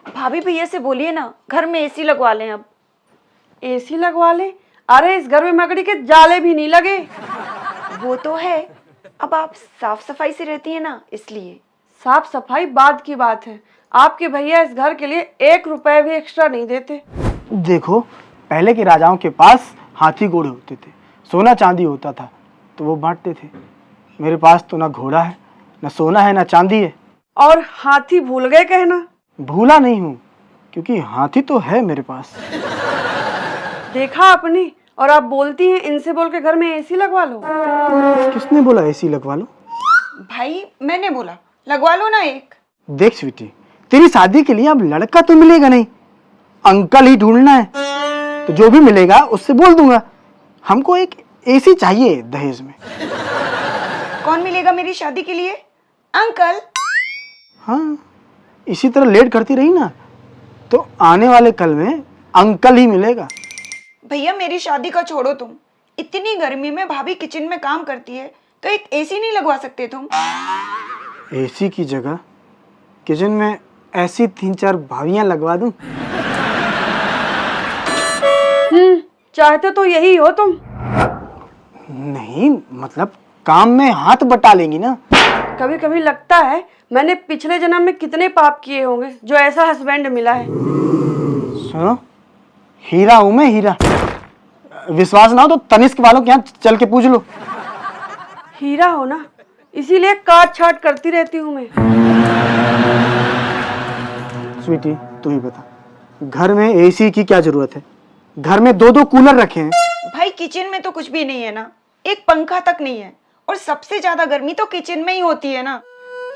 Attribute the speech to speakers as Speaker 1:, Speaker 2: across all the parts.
Speaker 1: भाभी भैया से बोलिए ना, घर में एसी लगवा लें। अब
Speaker 2: एसी लगवा ले? अरे इस घर में मकड़ी के जाले भी नहीं लगे।
Speaker 1: वो तो है, अब आप साफ सफाई से रहती है ना, इसलिए।
Speaker 2: साफ सफाई बाद की बात है, आपके भैया इस घर के लिए 1 रुपए भी एक्स्ट्रा नहीं देते।
Speaker 3: देखो, पहले के राजाओं के पास हाथी घोड़े होते थे, सोना चांदी होता था, तो वो बांटते थे। मेरे पास तो ना घोड़ा है, ना सोना है, ना चांदी है।
Speaker 2: और हाथी भूल गए कहना?
Speaker 3: भूला नहीं हूँ, क्योंकि हाथी तो है मेरे पास।
Speaker 2: देखा आपने, और आप बोलती हैं इनसे बोल के घर में एसी लगवा लो।
Speaker 3: किसने बोला एसी लगवा लो?
Speaker 1: भाई मैंने बोला लगवा लो ना एक।
Speaker 3: देख स्वीटी, तेरी शादी के लिए अब लड़का तो मिलेगा नहीं, अंकल ही ढूंढना है। तो जो भी मिलेगा उससे बोल दूंगा, हमको एक एसी चाहिए दहेज में।
Speaker 1: कौन मिलेगा मेरी शादी के लिए? अंकल।
Speaker 3: हाँ, इसी तरह लेट करती रही ना तो आने वाले कल में अंकल ही मिलेगा।
Speaker 1: भैया मेरी शादी का छोड़ो तुम, इतनी गर्मी में भाभी किचन में काम करती है, तो एक एसी नहीं लगवा सकते तुम?
Speaker 3: एसी की जगह किचन में ऐसी 3-4 भावियां लगवा दूं।
Speaker 2: चाहते तो यही हो तुम।
Speaker 3: नहीं, मतलब काम में हाथ बटा लेंगी ना।
Speaker 2: कभी कभी लगता है मैंने पिछले जन्म में कितने पाप किए होंगे जो ऐसा हस्बैंड मिला है।
Speaker 3: सुनो, हीरा हूं मैं, हीरा। विश्वास ना हो तो तनिष्क वालों के यहाँ चल के पूछ लो।
Speaker 2: हीरा हो ना, इसीलिए काट छाट करती रहती हूँ मैं।
Speaker 3: स्वीटी, तू ही बता, घर में एसी की क्या जरूरत है? घर में 2-2 कूलर रखे हैं।
Speaker 1: भाई किचन में तो कुछ भी नहीं है ना, एक पंखा तक नहीं है, और सबसे ज्यादा गर्मी तो किचन में ही होती है ना।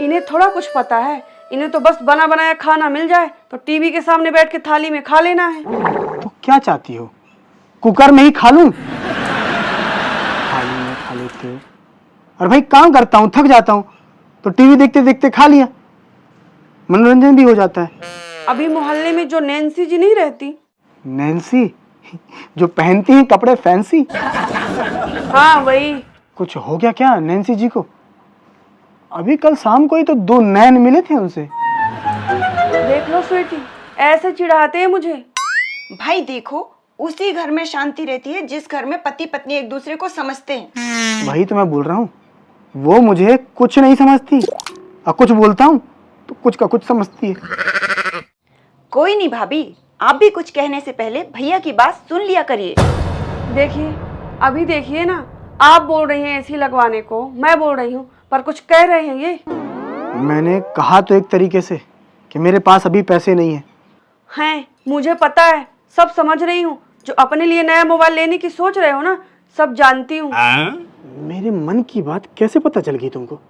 Speaker 2: इन्हें थोड़ा कुछ पता है, इन्हें तो बस बना बनाया खाना मिल जाए तो टीवी के सामने बैठ के थाली में खा लेना है।
Speaker 3: तो क्या चाहती हो, कुकर में ही खा लूं? थाली में खा लेते हो। और भाई काम करता हूँ, थक जाता हूँ, तो टीवी देखते देखते खा लिया, मनोरंजन भी हो जाता है।
Speaker 2: अभी मोहल्ले में जो नैन्सी जी नहीं रहती?
Speaker 3: नैन्सी, जो पहनती हैं कपड़े फैंसी?
Speaker 2: हाँ वही।
Speaker 3: कुछ हो गया क्या नैन्सी जी को? अभी कल शाम को ही तो 2 नैन मिले थे उनसे।
Speaker 2: देख लो स्वीटी, ऐसे चिढ़ाते हैं मुझे।
Speaker 1: भाई देखो, उसी घर में शांति रहती है जिस घर में पति पत्नी एक दूसरे को समझते हैं।
Speaker 3: वही तो मैं बोल रहा हूँ, वो मुझे कुछ नहीं समझती, और कुछ बोलता हूँ तो कुछ का कुछ समझती है।
Speaker 1: कोई नहीं भाभी, आप भी कुछ कहने से पहले भैया की बात सुन लिया करिए।
Speaker 2: देखिए, अभी देखिए ना, आप बोल रही हैं एसी लगवाने को, मैं बोल रही हूँ, पर कुछ कह रहे हैं ये।
Speaker 3: मैंने कहा तो एक तरीके से कि मेरे पास अभी पैसे नहीं है।
Speaker 2: हैं, मुझे पता है, सब समझ रही हूँ। जो अपने लिए नया मोबाइल लेने की सोच रहे हो ना, सब जानती हूँ।
Speaker 3: मेरे मन की बात कैसे पता चल गई तुमको?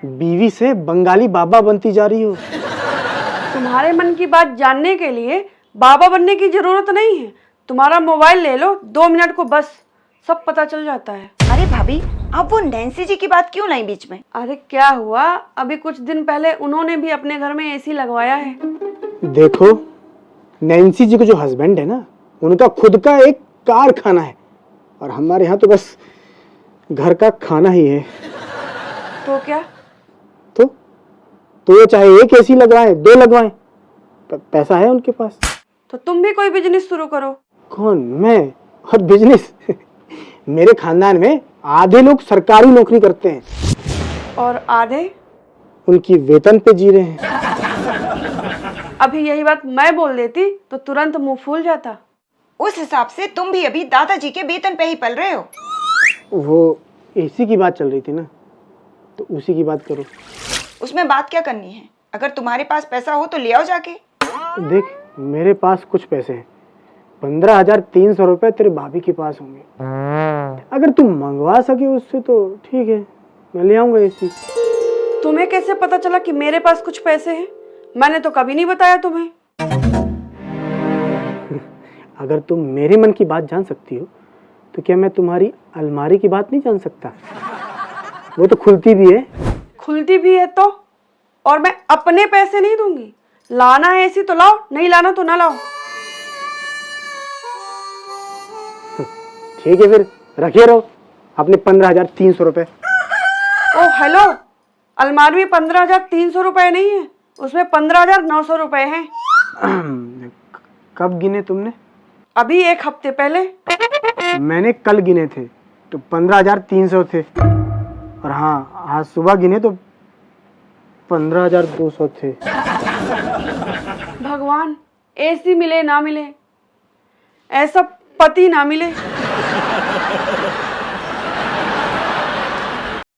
Speaker 3: बीवी से बंगाली बाबा बनती जा रही हो।
Speaker 2: तुम्हारे मन की बात जानने के लिए बाबा बनने की जरूरत नहीं है। तुम्हारा मोबाइल ले लो, 2 मिनट को बस सब पता चल जाता है।
Speaker 1: अरे भाभी, आप वो नैन्सी जी की बात क्यों लाई बीच में?
Speaker 2: अरे क्या हुआ, अभी कुछ दिन पहले उन्होंने भी अपने घर में एसी लगवाया है।
Speaker 3: देखो, नैन्सी जी को जो हस्बैंड है ना, उनका खुद का एक कारखाना है, और हमारे यहाँ तो बस घर का खाना ही है।
Speaker 2: तो क्या?
Speaker 3: तो वो चाहे एक एसी लगवाएं, 2 लगवाएं, पैसा है उनके पास।
Speaker 2: तो तुम भी कोई बिजनेस शुरू करो।
Speaker 3: कौन, मैं? और बिजनेस? मेरे खानदान में आधे लोग सरकारी नौकरी करते हैं,
Speaker 2: और आधे
Speaker 3: उनकी वेतन पे जी रहे हैं।
Speaker 2: अभी यही बात मैं बोल देती तो तुरंत मुंह फूल जाता।
Speaker 1: उस हिसाब से तुम भी अभी दादाजी के वेतन पे ही पल रहे हो।
Speaker 3: वो एसी की बात चल रही थी ना, तो उसी की बात करो।
Speaker 1: उसमें बात क्या करनी है? अगर तुम्हारे पास पैसा हो तो ले आओ जाके।
Speaker 3: देख, मेरे पास कुछ पैसे हैं, 15,300 रुपए तेरे भाभी के पास होंगे। अगर तुम मंगवा सके उससे तो ठीक है, मैं ले आऊंगा एसी।
Speaker 2: तुम्हें कैसे पता चला कि मेरे पास कुछ पैसे हैं? मैंने तो कभी नहीं बताया तुम्हें।
Speaker 3: अगर तुम मेरे मन की बात जान सकती हो, तो क्या मैं तुम्हारी अलमारी की बात नहीं जान सकता? वो तो खुलती भी है।
Speaker 2: खुलती भी है तो? और मैं अपने पैसे नहीं दूंगी। लाना है एसी तो लाओ, नहीं लाना तो ना लाओ।
Speaker 3: ठीक है, फिर रखे रहो अपने 15,300 रुपए।
Speaker 2: ओ हेलो, अलमारी में 15,300 रुपए नहीं है, उसमें 15,900 रुपए हैं।
Speaker 3: कब गिने तुमने?
Speaker 2: अभी 1 हफ्ते पहले।
Speaker 3: मैंने कल गिने थे तो 15,300 थे, और हाँ आज सुबह गिने तो 15,200 थे।
Speaker 2: भगवान, एसी मिले ना मिले, ऐसा पति ना मिले।